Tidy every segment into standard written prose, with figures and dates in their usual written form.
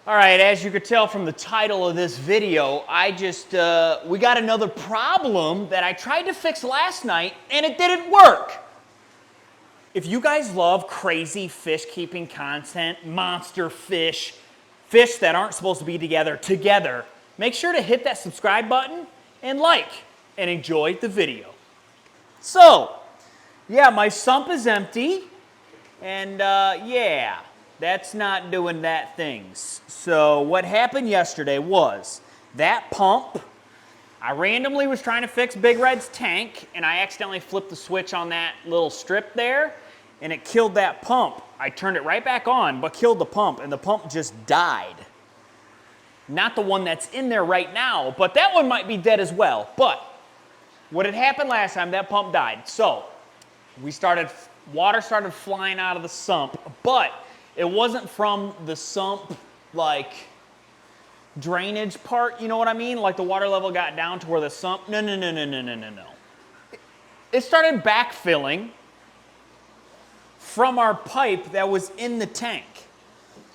All right, as you could tell from the title of this video, we got another problem that I tried to fix last night and it didn't work. If you guys love crazy fish keeping content, monster fish, fish that aren't supposed to be together, make sure to hit that subscribe button and like and enjoy the video. So, yeah, my sump is empty and yeah. That's not doing that things. So what happened yesterday was that pump, I randomly was trying to fix Big Red's tank and I accidentally flipped the switch on that little strip there and it killed that pump. I turned it right back on but killed the pump and the pump just died. Not the one that's in there right now, but that one might be dead as well. But what had happened last time, that pump died. So water started flying out of the sump, but it wasn't from the sump, like, drainage part, you know what I mean? Like the water level got down to where the sump, no. It started backfilling from our pipe that was in the tank.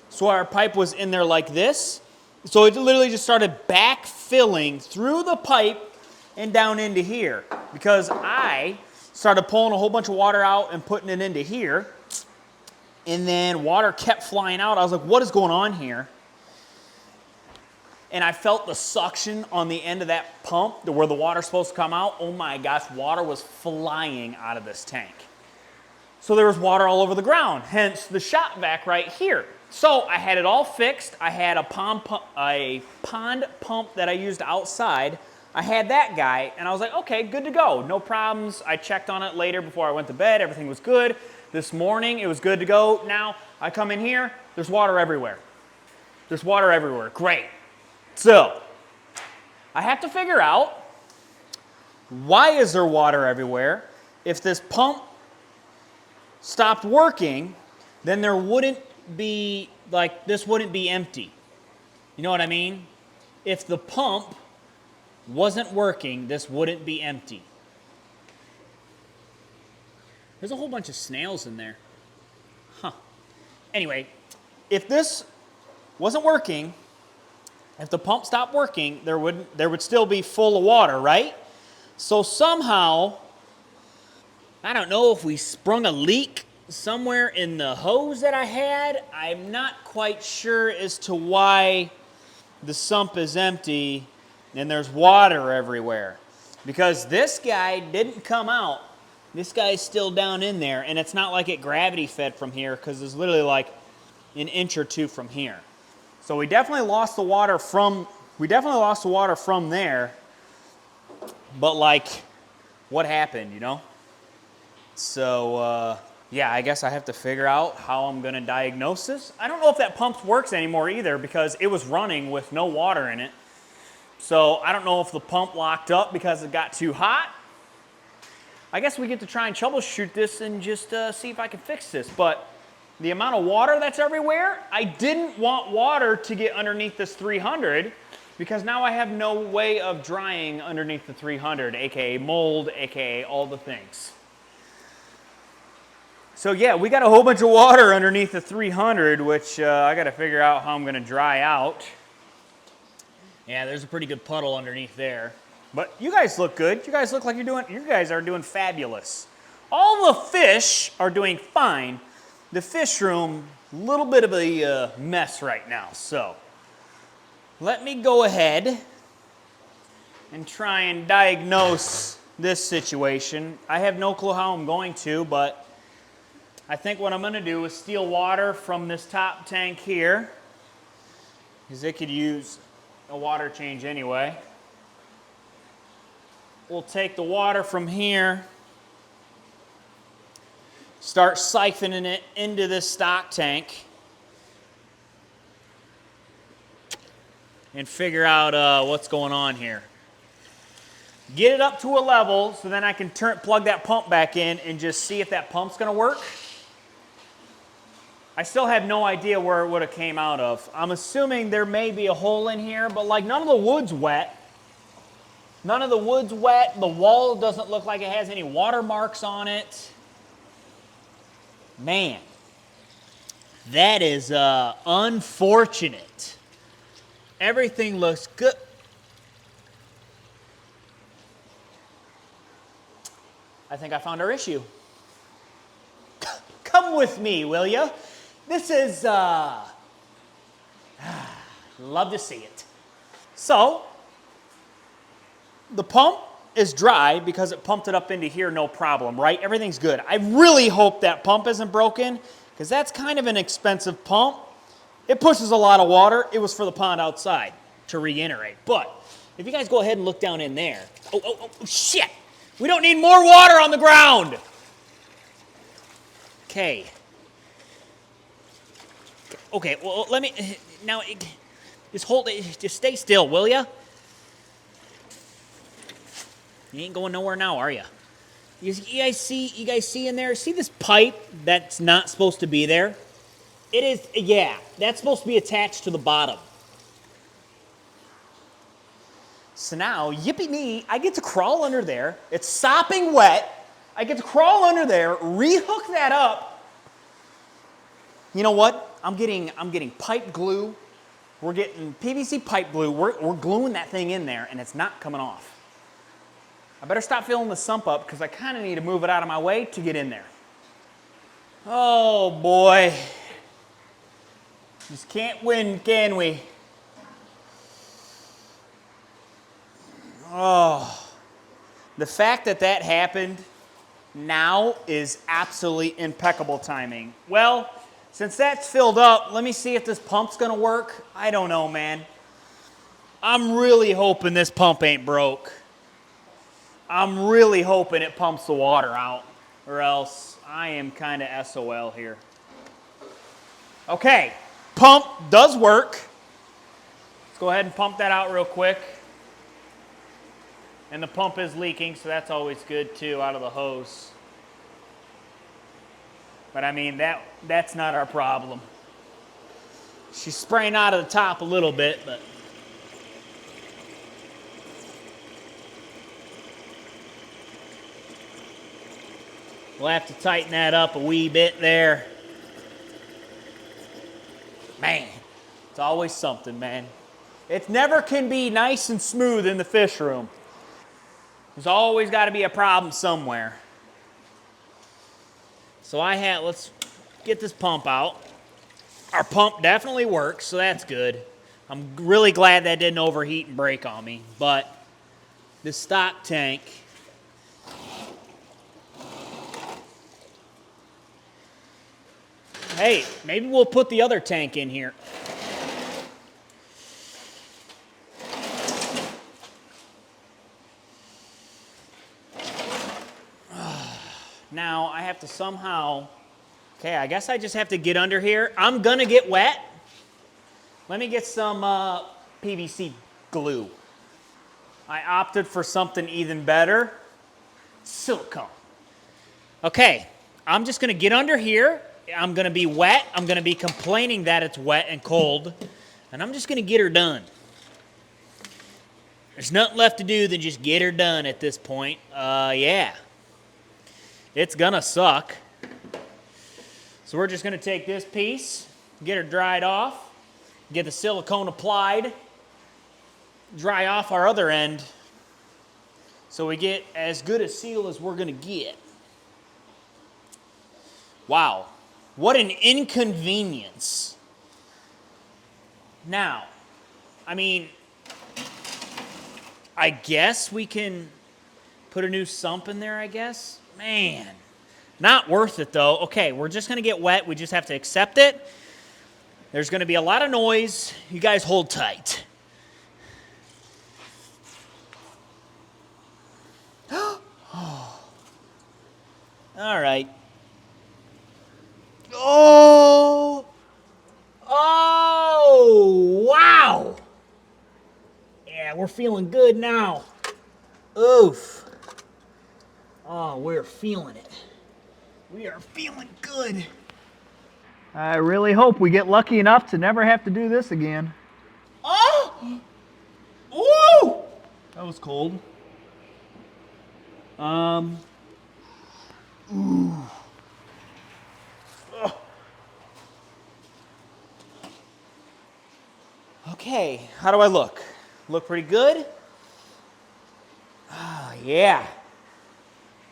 So our pipe was in there like this. So it literally just started backfilling through the pipe and down into here. Because I started pulling a whole bunch of water out and putting it into here. And then water kept flying out. I was like, what is going on here? And I felt the suction on the end of that pump where the water's supposed to come out. Oh my gosh, water was flying out of this tank. So there was water all over the ground, hence the shot vac right here. So I had it all fixed. I had a pond pump that I used outside. I had that guy, and I was like, okay, good to go. No problems. I checked on it later before I went to bed. Everything was good. This morning, it was good to go. Now, I come in here, there's water everywhere. There's water everywhere. Great. So, I have to figure out, why is there water everywhere? If this pump stopped working, then there wouldn't be, like, this wouldn't be empty. You know what I mean? If the pump wasn't working, this wouldn't be empty. There's a whole bunch of snails in there. Huh. Anyway, if this wasn't working, if the pump stopped working, there would still be full of water, right? So somehow, I don't know if we sprung a leak somewhere in the hose that I had. I'm not quite sure as to why the sump is empty and there's water everywhere. Because this guy didn't come out. This guy's still down in there, and it's not like it gravity fed from here because it's literally like an inch or two from here. So we definitely lost the water from there. But like, what happened, you know? So yeah, I guess I have to figure out how I'm gonna diagnose this. I don't know if that pump works anymore either because it was running with no water in it. So I don't know if the pump locked up because it got too hot. I guess we get to try and troubleshoot this and just see if I can fix this. But the amount of water that's everywhere, I didn't want water to get underneath this 300 because now I have no way of drying underneath the 300, aka mold, aka all the things. So yeah, we got a whole bunch of water underneath the 300, which I got to figure out how I'm going to dry out. Yeah, there's a pretty good puddle underneath there. But you guys look good. You guys look like you guys are doing fabulous. All the fish are doing fine. The fish room, a little bit of a mess right now. So let me go ahead and try and diagnose this situation. I have no clue how I'm going to, but I think what I'm going to do is steal water from this top tank here, because it could use a water change anyway. We'll take the water from here, start siphoning it into this stock tank, and figure out what's going on here. Get it up to a level so then I can plug that pump back in and just see if that pump's going to work. I still have no idea where it would have came out of. I'm assuming there may be a hole in here, but like none of the wood's wet. None of the wood's wet. The wall doesn't look like it has any watermarks on it. Man, that is unfortunate. Everything looks good. I think I found our issue. Come with me, will you? This is, love to see it. So, the pump is dry because it pumped it up into here, no problem, right? Everything's good. I really hope that pump isn't broken because that's kind of an expensive pump. It pushes a lot of water. It was for the pond outside to reiterate. But if you guys go ahead and look down in there. Oh, shit! We don't need more water on the ground! Okay. Okay, well, let me, now, just stay still, will ya? You ain't going nowhere now, are ya? You guys see in there? See this pipe that's not supposed to be there? It is, yeah, that's supposed to be attached to the bottom. So now, yippee me, I get to crawl under there. It's sopping wet. I get to crawl under there, rehook that up. You know what? I'm getting pipe glue. We're getting PVC pipe glue. We're gluing that thing in there, and it's not coming off. I better stop filling the sump up because I kind of need to move it out of my way to get in there. Oh, boy. Just can't win, can we? Oh, the fact that that happened now is absolutely impeccable timing. Well, since that's filled up, let me see if this pump's gonna work. I don't know, man. I'm really hoping this pump ain't broke. I'm really hoping it pumps the water out, or else I am kind of SOL here. Okay, pump does work. Let's go ahead and pump that out real quick. And the pump is leaking, so that's always good too, out of the hose. But I mean, that's not our problem. She's spraying out of the top a little bit, but we'll have to tighten that up a wee bit there. Man, it's always something, man. It never can be nice and smooth in the fish room. There's always got to be a problem somewhere. So let's get this pump out. Our pump definitely works, so that's good. I'm really glad that didn't overheat and break on me, but this stock tank, hey, maybe we'll put the other tank in here. Now, I have to somehow, okay, I guess I just have to get under here. I'm gonna get wet. Let me get some PVC glue. I opted for something even better. Silicone. Okay, I'm just gonna get under here. I'm gonna be wet. I'm gonna be complaining that it's wet and cold. And I'm just gonna get her done. There's nothing left to do than just get her done at this point. Yeah. It's gonna suck. So we're just gonna take this piece, get her dried off, get the silicone applied, dry off our other end, so we get as good a seal as we're gonna get. Wow, what an inconvenience. Now, I mean, I guess we can put a new sump in there, I guess. Man, not worth it though. Okay, we're just gonna get wet. We just have to accept it. There's gonna be a lot of noise. You guys hold tight. All right. Oh, wow. Yeah, we're feeling good now. Oof. Oh, we're feeling it. We are feeling good. I really hope we get lucky enough to never have to do this again. Oh! Woo! That was cold. Ooh. Okay, how do I look? Look pretty good? Oh, yeah.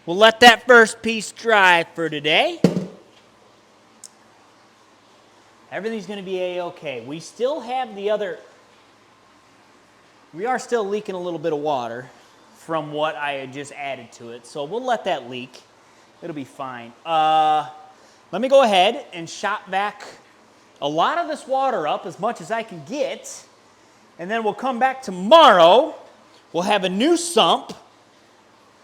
We'll let that first piece dry for today. Everything's going to be A-okay. We still have the other... We are still leaking a little bit of water from what I had just added to it, so we'll let that leak. It'll be fine. Let me go ahead and shop back a lot of this water up, as much as I can get, and then we'll come back tomorrow. We'll have a new sump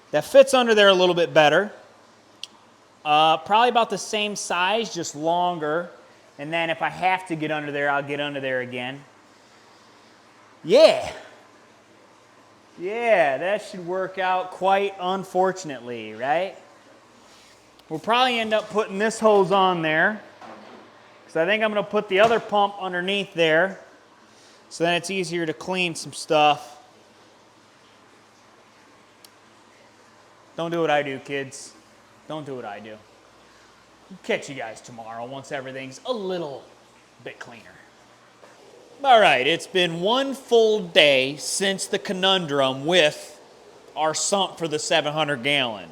that fits under there a little bit better. Probably about the same size, just longer. And then if I have to get under there, I'll get under there again. Yeah. Yeah, that should work out quite unfortunately, right? We'll probably end up putting this hose on there, because I think I'm going to put the other pump underneath there, so then it's easier to clean some stuff. Don't do what I do, kids. Don't do what I do. I'll catch you guys tomorrow once everything's a little bit cleaner. All right, it's been one full day since the conundrum with our sump for the 700 gallon.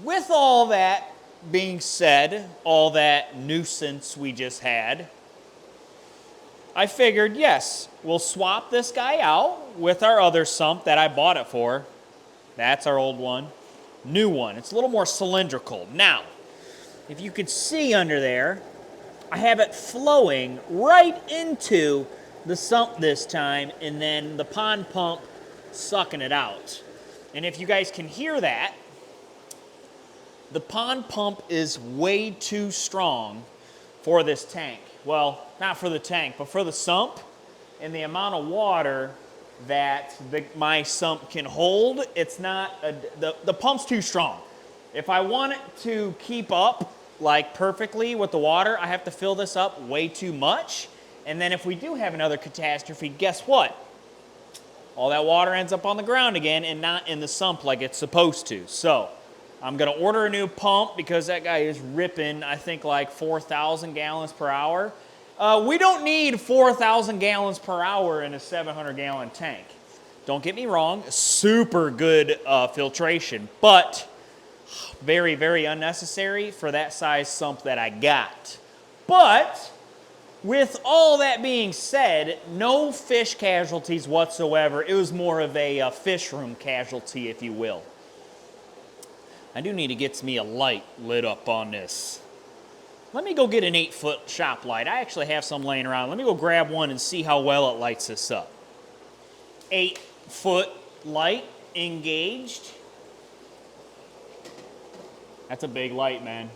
With all that being said, all that nuisance we just had, I figured, yes, we'll swap this guy out with our other sump that I bought it for. That's our old one. New one. It's a little more cylindrical. Now, if you could see under there, I have it flowing right into the sump this time, and then the pond pump sucking it out. And if you guys can hear that, the pond pump is way too strong for this tank. Well, not for the tank, but for the sump, and the amount of water that my sump can hold, it's not, the pump's too strong. If I want it to keep up like perfectly with the water, I have to fill this up way too much. And then if we do have another catastrophe, guess what? All that water ends up on the ground again and not in the sump like it's supposed to. So I'm gonna order a new pump because that guy is ripping, I think, like 4,000 gallons per hour. We don't need 4,000 gallons per hour in a 700 gallon tank. Don't get me wrong, super good filtration, but very, very unnecessary for that size sump that I got. But with all that being said, no fish casualties whatsoever. It was more of a fish room casualty, if you will. I do need to get me a light lit up on this. Let me go get an 8-foot shop light. I actually have some laying around. Let me go grab one and see how well it lights this up. 8-foot light engaged. That's a big light, man.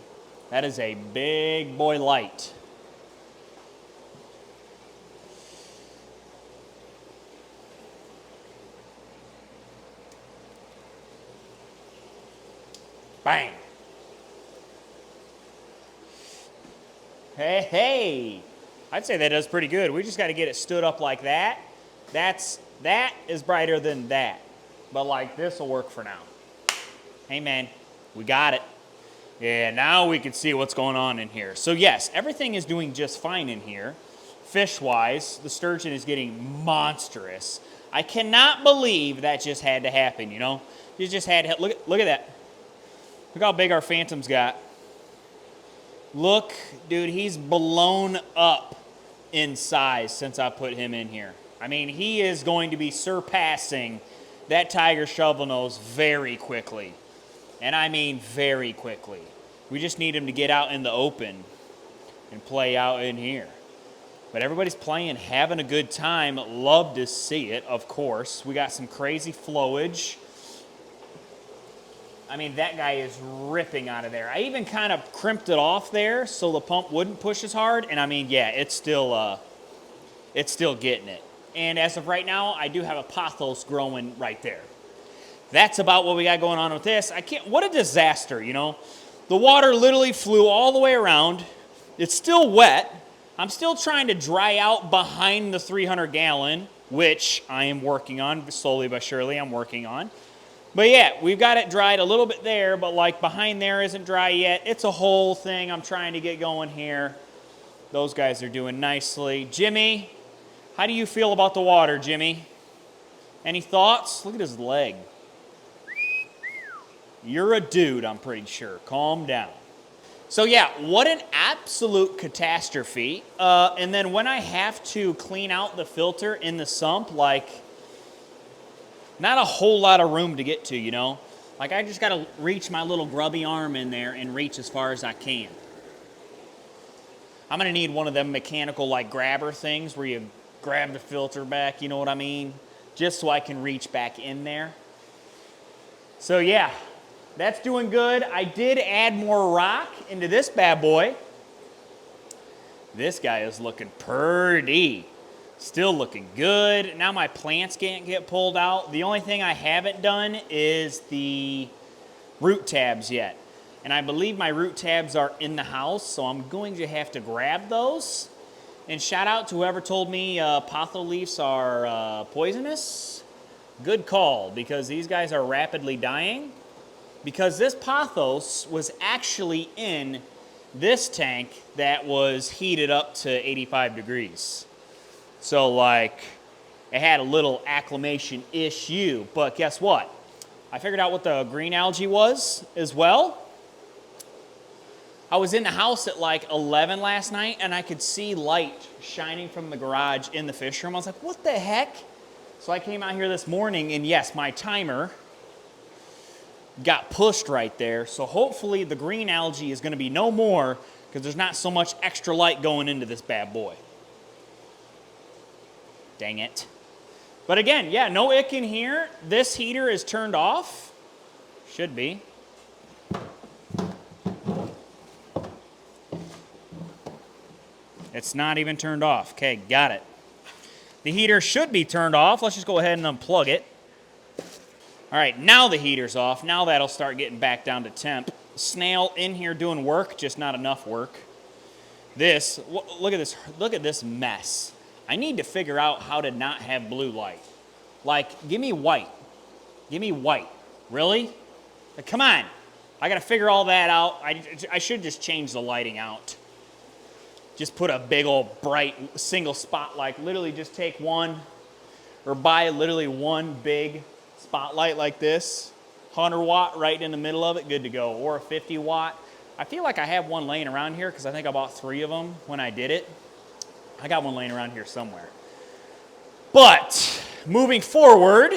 That is a big boy light. Bang. Hey, hey. I'd say that does pretty good. We just got to get it stood up like that. That is brighter than that. But like this will work for now. Hey, man, we got it. Yeah, now we can see what's going on in here. So yes, everything is doing just fine in here. Fish-wise, the sturgeon is getting monstrous. I cannot believe that just had to happen, you know? You just had to, look at that. Look how big our phantom's got. Look, dude, he's blown up in size since I put him in here. I mean, he is going to be surpassing that tiger shovel nose very quickly. And I mean very quickly. We just need him to get out in the open and play out in here. But everybody's playing, having a good time. Love to see it, of course. We got some crazy flowage. I mean, that guy is ripping out of there. I even kind of crimped it off there so the pump wouldn't push as hard. And I mean, yeah, it's still getting it. And as of right now, I do have a pothos growing right there. That's about what we got going on with this. What a disaster, you know? The water literally flew all the way around. It's still wet. I'm still trying to dry out behind the 300 gallon, which I am working on, slowly but surely I'm working on. But yeah, we've got it dried a little bit there, but like behind there isn't dry yet. It's a whole thing I'm trying to get going here. Those guys are doing nicely. Jimmy, how do you feel about the water, Jimmy? Any thoughts? Look at his leg. You're a dude, I'm pretty sure. Calm down. So yeah, what an absolute catastrophe. And then when I have to clean out the filter in the sump, like, not a whole lot of room to get to, you know? Like, I just gotta reach my little grubby arm in there and reach as far as I can. I'm gonna need one of them mechanical, like, grabber things where you grab the filter back, you know what I mean? Just so I can reach back in there. So yeah, that's doing good. I did add more rock into this bad boy. This guy is looking pretty. Still looking good. Now my plants can't get pulled out. The only thing I haven't done is the root tabs yet. And I believe my root tabs are in the house, so I'm going to have to grab those. And shout out to whoever told me potho leaves are poisonous. Good call, because these guys are rapidly dying. Because this pothos was actually in this tank that was heated up to 85 degrees. So, like, it had a little acclimation issue. But guess what? I figured out what the green algae was as well. I was in the house at like 11 last night, and I could see light shining from the garage in the fish room. I was like, what the heck? So I came out here this morning, and yes, my timer got pushed right there. So hopefully the green algae is going to be no more, because there's not so much extra light going into this bad boy. Dang it. But again, yeah, no ick in here. This heater is turned off. Should be. It's not even turned off. Okay, got it. The heater should be turned off. Let's just go ahead and unplug it. All right, now the heater's off. Now that'll start getting back down to temp. Snail in here doing work, just not enough work. This, look at this mess. I need to figure out how to not have blue light. Like, give me white. Give me white. Really? Like, come on. I gotta figure all that out. I should just change the lighting out. Just put a big old bright single spotlight. Literally just take one, or buy literally one big spotlight like this. 100 watt right in the middle of it, good to go. Or a 50 watt. I feel like I have one laying around here because I think I bought 3 of them when I did it. I got one laying around here somewhere. But moving forward,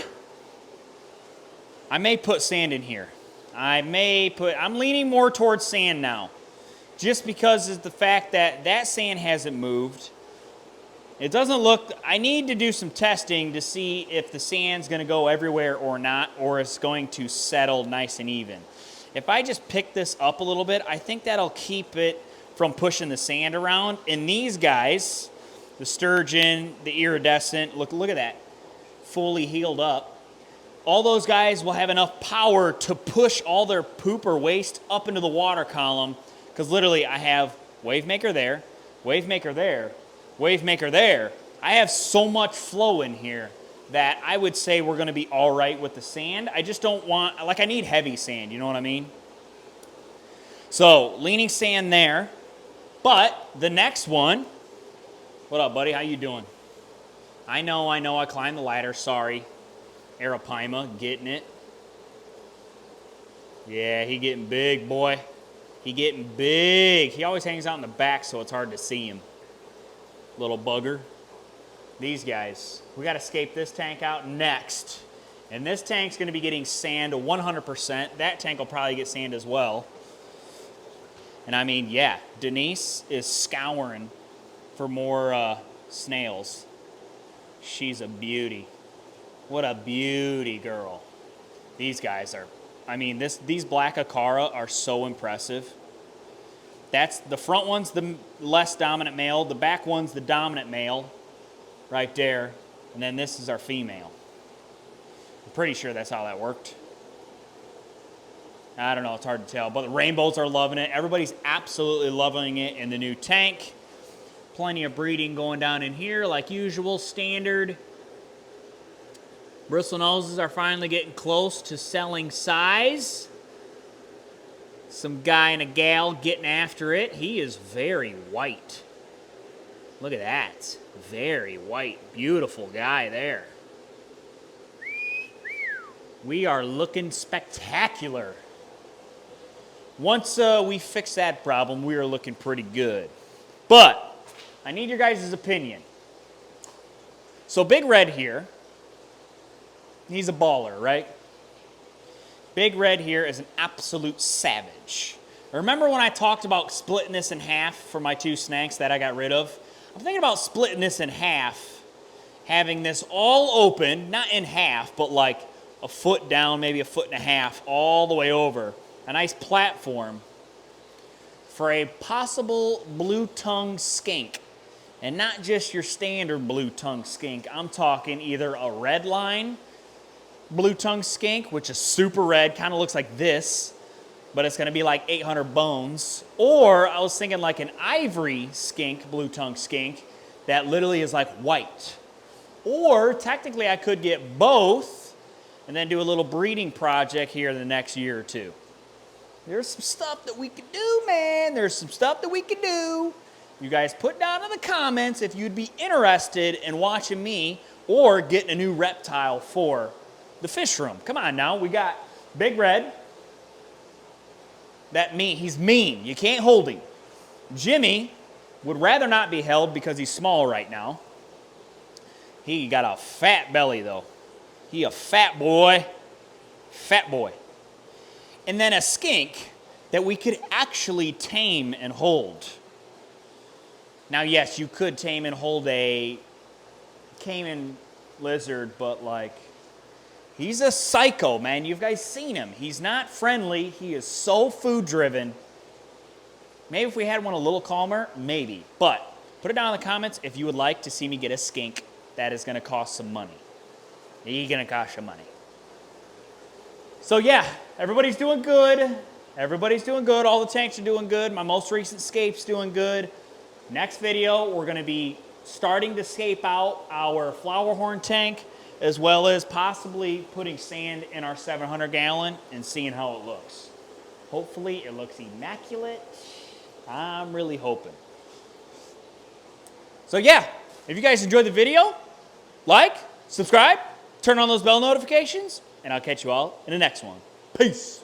I may put sand in here. I'm leaning more towards sand now. Just because of the fact that that sand hasn't moved. It doesn't look, I need to do some testing to see if the sand's gonna go everywhere or not, or it's going to settle nice and even. If I just pick this up a little bit, I think that'll keep it from pushing the sand around. And these guys, the sturgeon, the iridescent, look at that, fully healed up. All those guys will have enough power to push all their poop or waste up into the water column. Because literally I have wave maker there, wave maker there, wave maker there. I have so much flow in here that I would say we're going to be all right with the sand. I just don't want, like, I need heavy sand, you know what I mean? So leaning sand there. But the next one, what up, buddy? How you doing? I know, I climbed the ladder, sorry. Arapaima, getting it. Yeah, he getting big, boy. He getting big. He always hangs out in the back, so it's hard to see him. Little bugger. These guys. We got to escape this tank out next. And this tank's going to be getting sand 100%. That tank will probably get sand as well. And I mean, yeah, Denise is scouring for more snails. She's a beauty. What a beauty girl. These guys are, I mean, these black Acara are so impressive. That's the front one's the less dominant male, the back one's the dominant male, right there, and then this is our female. I'm pretty sure that's how that worked. I don't know, it's hard to tell, but the rainbows are loving it. Everybody's absolutely loving it in the new tank. Plenty of breeding going down in here, like usual, standard. Bristle noses are finally getting close to selling size. Some guy and a gal getting after it. He is very white. Look at that. Very white, beautiful guy there. We are looking spectacular. Once we fix that problem, we are looking pretty good. But I need your guys' opinion. So Big Red here, he's a baller, right? Big Red here is an absolute savage. Remember when I talked about splitting this in half for my 2 snakes that I got rid of? I'm thinking about splitting this in half, having this all open, not in half, but like a foot down, maybe a foot and a half, all the way over. A nice platform for a possible blue-tongued skink. And not just your standard blue-tongued skink. I'm talking either a red line blue-tongued skink, which is super red, kind of looks like this, but it's going to be like 800 bones. Or I was thinking like an ivory skink, blue-tongued skink, that literally is like white. Or technically I could get both and then do a little breeding project here in the next year or 2. There's some stuff that we could do, man. There's some stuff that we could do. You guys put down in the comments if you'd be interested in watching me or getting a new reptile for the fish room. Come on now, we got Big Red. He's mean. You can't hold him. Jimmy would rather not be held because he's small right now. He got a fat belly though. He a fat boy. Fat boy. And then a skink that we could actually tame and hold. Now, yes, you could tame and hold a Cayman lizard, but like, he's a psycho, man. You guys seen him. He's not friendly. He is so food-driven. Maybe if we had one a little calmer, maybe. But put it down in the comments if you would like to see me get a skink that is going to cost some money. He's going to cost you money. So yeah, everybody's doing good. Everybody's doing good. All the tanks are doing good. My most recent scape's doing good. Next video, we're going to be starting to scape out our flower horn tank, as well as possibly putting sand in our 700 gallon and seeing how it looks. Hopefully it looks immaculate. I'm really hoping. So yeah, if you guys enjoyed the video, like, subscribe, turn on those bell notifications, and I'll catch you all in the next one. Peace.